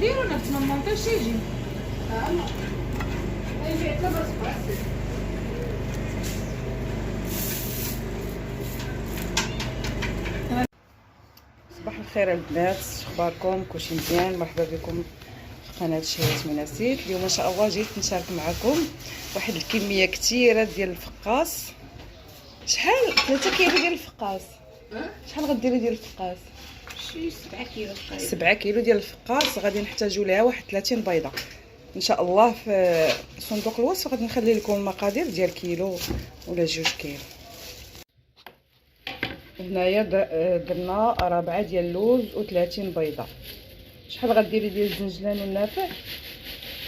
نديرو نفس ما مونطاج يجي. صباح الخير البنات، اخباركم؟ كلشي مزيان؟ مرحبا بكم في قناه شهيات مناسيك. اليوم ان شاء الله جيت نشارك معكم واحد الكميه كثيره ديال الفقاص. شحال 3 كيلو ديال الفقاص؟ شحال غديري ديال الفقاص؟ شي 7 كيلو تقريبا. 7 كيلو ديال الفقاص. غادي نحتاجوا ليها واحد 30 بيضه ان شاء الله. في صندوق الوصف غادي نخلي لكم المقادير ديال كيلو ولا 2 كيلو. هنايا درنا 4 ديال اللوز و30 بيضه. شحال غديري ديال الزنجلان والنافع؟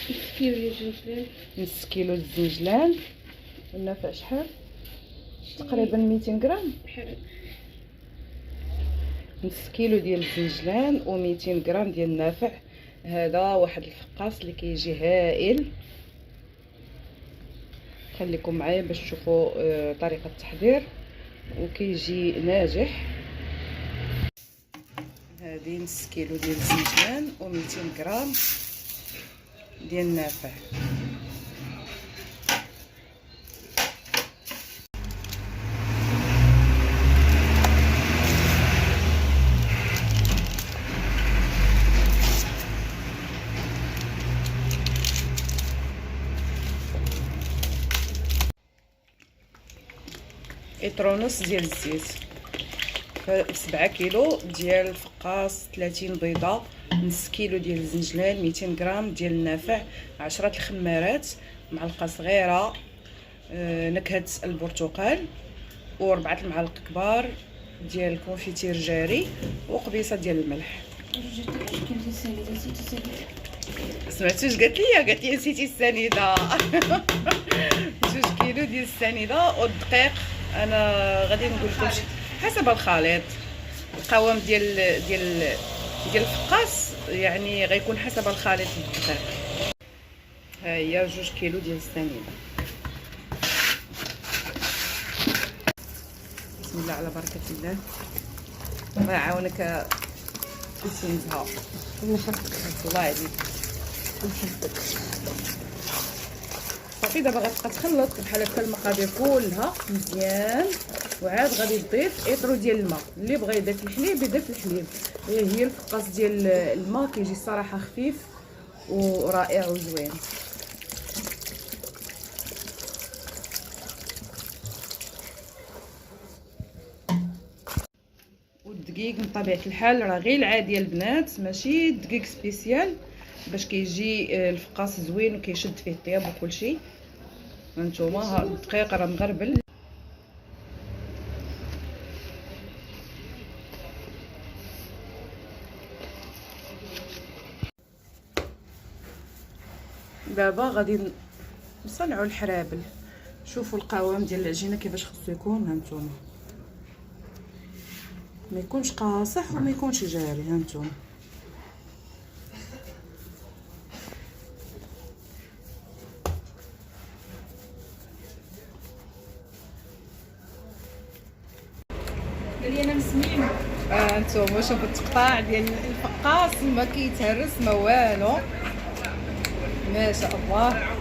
نص كيلو ديال الزنجلان. نص كيلو الزنجلان. والنافع شحال؟ تقريبا 200 غرام. نص كيلو ديال الزنجلان و200 غرام ديال النافع. هذا واحد الفقاص اللي كيجي هائل. خليكم معايا باش تشوفوا طريقه التحضير وكيجي ناجح. هذه نص كيلو ديال الزنجلان و200 غرام ديال النافع. لتر ونص ديال الزيت. 7 كيلو ديال الفقاص، 30 بيضه، نص كيلو ديال الزنجلان، 200 غرام ديال النافع، 10 الخمارات، معلقه صغيره نكهه البرتقال، و4 المعالق كبار ديال الكونفيتير جاري، وقبيصه ديال الملح. سمعتي واش قالت لي؟ قالت لي نسيتي السنيده. 2 كيلو ديال السنيده. والدقيق انا غادي نقول لكم حسب الخليط. القوام ديال الفقاص يعني غيكون حسب الخليط الدقيق. ها هي 2 كيلو ديال السنيده. بسم الله على بركه الله. الله يعاونك في الزنزها. الله يعزيك. صافي دابا غتبقى تخلط بحال هكا المقادير كلها مزيان، وعاد غادي تضيف ايطرو ديال الماء. اللي بغى يضيف الحليب يضيف الحليب. هي الفقاص ديال الماء كيجي الصراحه خفيف ورائع وزوين. والدقيق من طبيعه الحال راه غير العادي البنات، ماشي دقيق سبيسيال، باش كيجي الفقاص زوين وكيشد فيه الطياب وكلشي. هانتوما ها الدقيق راه مغربل. دابا غادي نصنعوا الحرابل. شوفوا القوام ديال العجينه كيفاش خصو يكون. هانتوما ما يكونش قاصح وما يكونش جاري. هانتوما قال لي انا مسمين. هانتوما شوفوا التقطاع ديال الفقاص، ما كيتهرس ما والو، ما شاء الله.